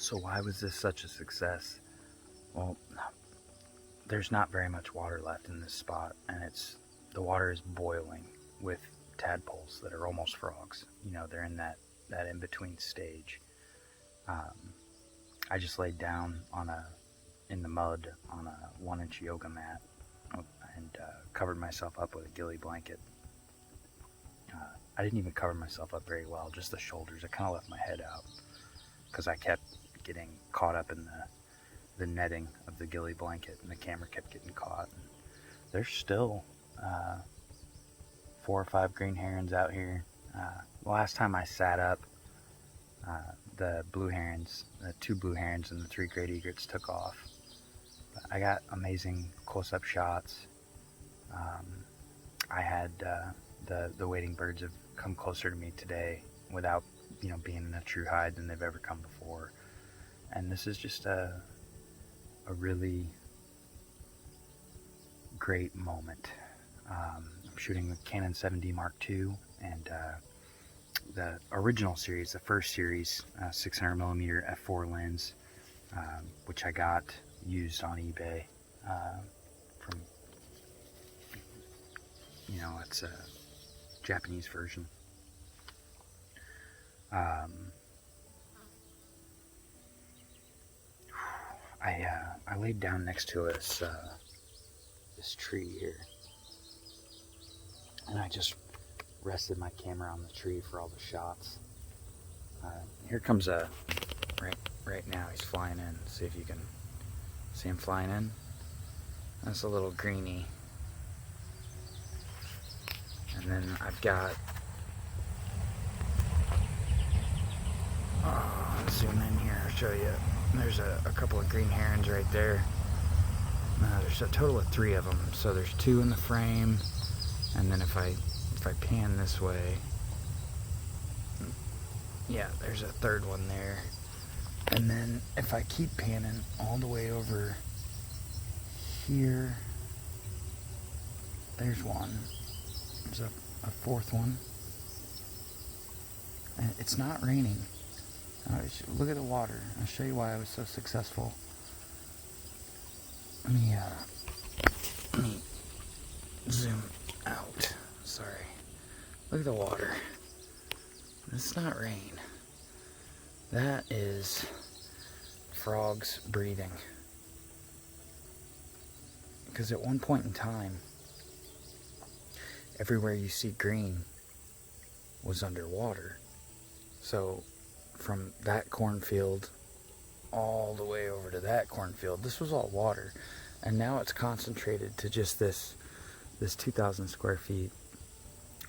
So why was this such a success? Well, there's not very much water left in this spot, and the water is boiling with tadpoles that are almost frogs. You know, they're in that in-between stage. I just laid down in the mud on a 1-inch yoga mat and covered myself up with a ghillie blanket. I didn't even cover myself up very well, just the shoulders. I kind of left my head out because I kept getting caught up in the netting of the ghillie blanket, and the camera kept getting caught. And there's still 4 or 5 green herons out here. The last time I sat up, the blue herons, the 2 blue herons and the 3 great egrets took off. But I got amazing close-up shots. I had the wading birds have come closer to me today without, being in a true hide than they've ever come before. And this is just a really great moment. I'm shooting the Canon 7D Mark II, and the original series, the first series, 600mm f4 lens, which I got used on eBay from, it's a Japanese version. I laid down next to this tree here, and I just rested my camera on the tree for all the shots. Here comes right now he's flying in. See if you can see him flying in. That's a little greenie. And then I've got, I'll zoom in here, I'll show you. There's a couple of green herons right there. There's a total of 3 of them. So there's 2 in the frame, and then if I pan this way, yeah, there's a 3rd one there. And then if I keep panning all the way over here, there's one. There's a 4th one. And it's not raining. Look at the water. I'll show you why I was so successful. Let me zoom out. Sorry. Look at the water. It's not rain. That is frogs breathing. Because at one point in time, everywhere you see green was underwater. So from that cornfield all the way over to that cornfield, this was all water. And now it's concentrated to just this 2,000 square feet.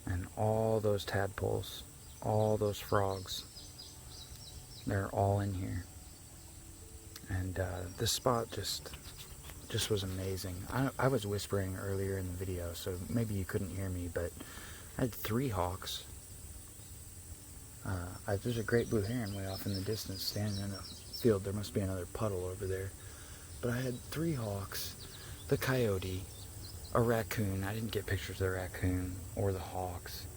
And all those tadpoles, all those frogs, they're all in here. And this spot just was amazing. I was whispering earlier in the video, so maybe you couldn't hear me, but I had 3 hawks. There's a great blue heron way off in the distance standing in a field. There must be another puddle over there. But I had 3 hawks, the coyote, a raccoon. I didn't get pictures of the raccoon or the hawks.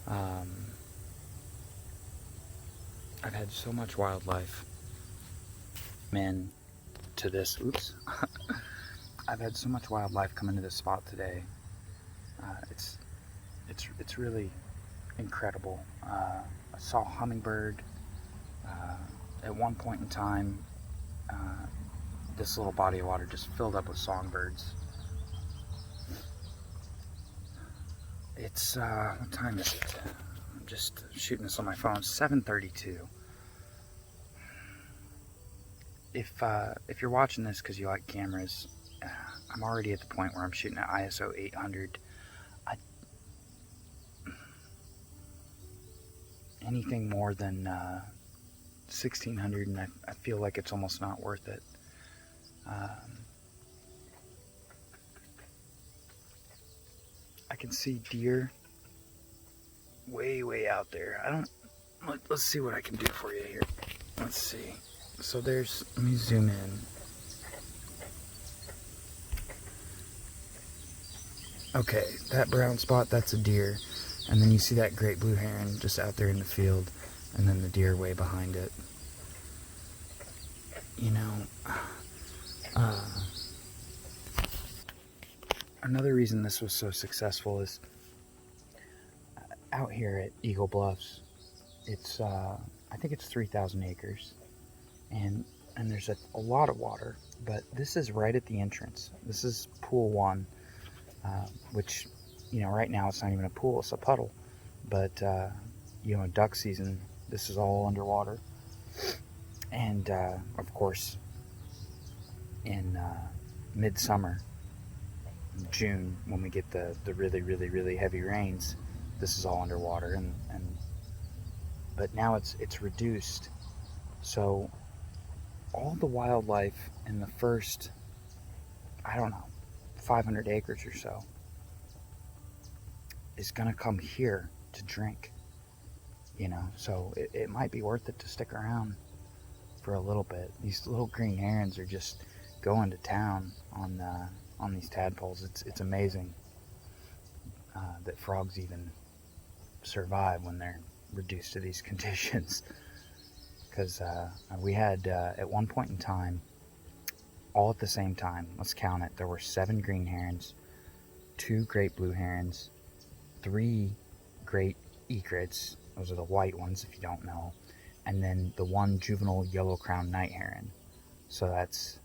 I've had so much wildlife. Man, to this, oops. I've had so much wildlife come into this spot today. It's really incredible. I saw a hummingbird. At one point in time, this little body of water just filled up with songbirds. It's, what time is it? I'm just shooting this on my phone. 7:32. If you're watching this because you like cameras, I'm already at the point where I'm shooting at ISO 800. Anything more than 1600, and I feel like it's almost not worth it. I can see deer way out there. Let's see what I can do for you here. Let's see. So let me zoom in. Okay, that brown spot, that's a deer. And then you see that great blue heron just out there in the field, and then the deer way behind it. you know, another reason this was so successful is out here at Eagle Bluffs. It's I think it's 3,000 acres, and there's a lot of water. But this is right at the entrance. This is pool 1, which, you know, right now it's not even a pool; it's a puddle. But you know, duck season, this is all underwater. And of course, in midsummer, June, when we get the really heavy rains, this is all underwater. And but now it's reduced, so all the wildlife in the first, I don't know, 500 acres or so is gonna come here to drink. You know, so it might be worth it to stick around for a little bit. These little green herons are just going to town on these tadpoles. It's amazing that frogs even survive when they're reduced to these conditions. Because we had at one point in time, all at the same time, let's count it, there were 7 green herons, 2 great blue herons, 3 great egrets, those are the white ones if you don't know, and then the 1 juvenile yellow-crowned night heron. So that's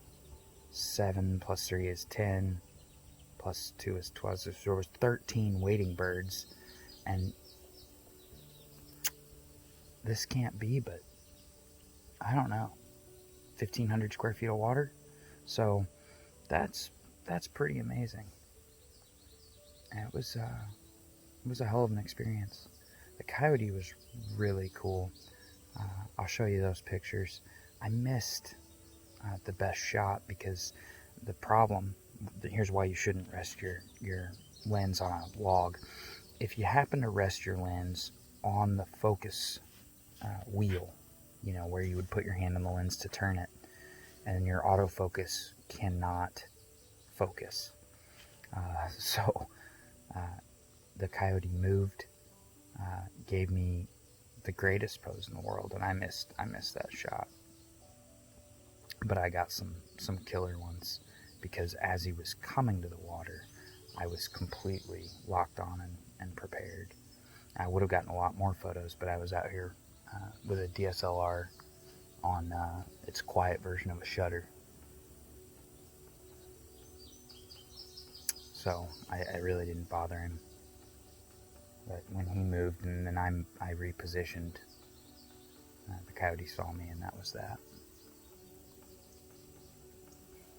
7 plus 3 is 10, plus 2 is 12. So there was 13 wading birds, and this can't be but, I don't know, 1,500 square feet of water. So that's pretty amazing. And it was a hell of an experience. The coyote was really cool. I'll show you those pictures. I missed the best shot because the problem, here's why you shouldn't rest your lens on a log. If you happen to rest your lens on the focus wheel, you know, where you would put your hand on the lens to turn it, and your autofocus cannot focus. So the coyote moved, gave me the greatest pose in the world, and I missed that shot. But I got some killer ones, because as he was coming to the water, I was completely locked on and prepared. I would have gotten a lot more photos, but I was out here with a DSLR on its quiet version of a shutter. So I really didn't bother him. But when he moved and then I repositioned, the coyote saw me, and that was that.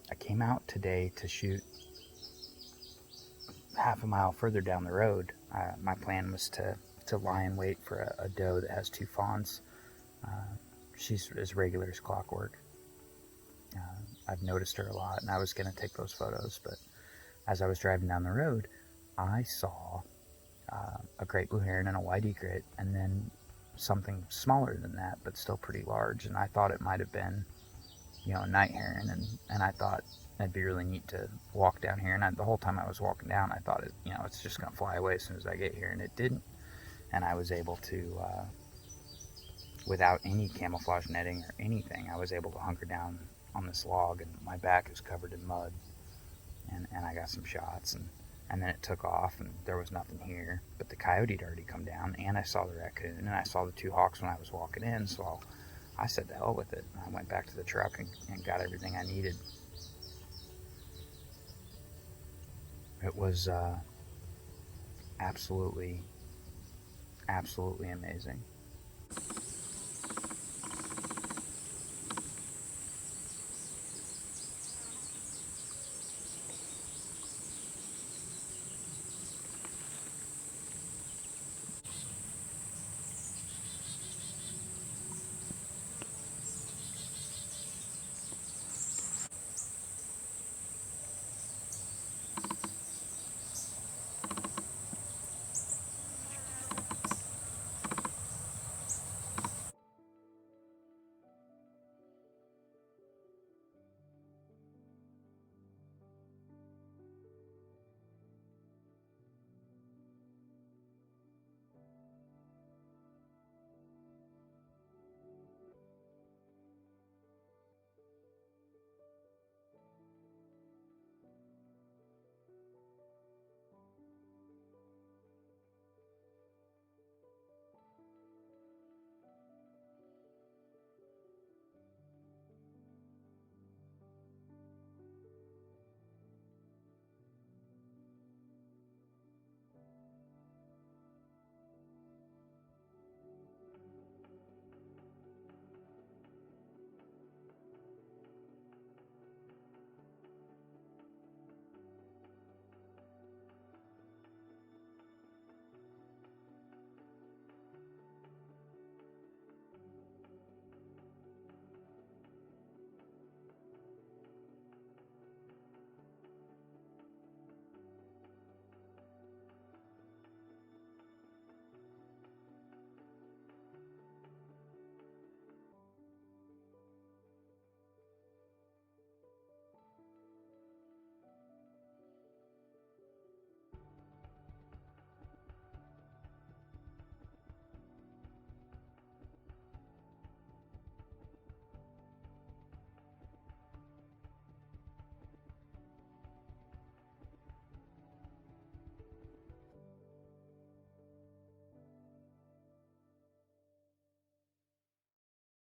I came out today to shoot half a mile further down the road. My plan was to lie in wait for a doe that has 2 fawns. She's as regular as clockwork. I've noticed her a lot, and I was going to take those photos, but as I was driving down the road, I saw a great blue heron and a white egret, and then something smaller than that, but still pretty large, and I thought it might have been, you know, a night heron, and I thought it'd be really neat to walk down here, and the whole time I was walking down, I thought, it's just going to fly away as soon as I get here, and it didn't, and I was able to, without any camouflage netting or anything, I was able to hunker down on this log, and my back is covered in mud, and I got some shots, and then it took off, and there was nothing here, but the coyote had already come down, and I saw the raccoon, and I saw the 2 hawks when I was walking in, so I said to hell with it. I went back to the truck and got everything I needed. It was absolutely amazing.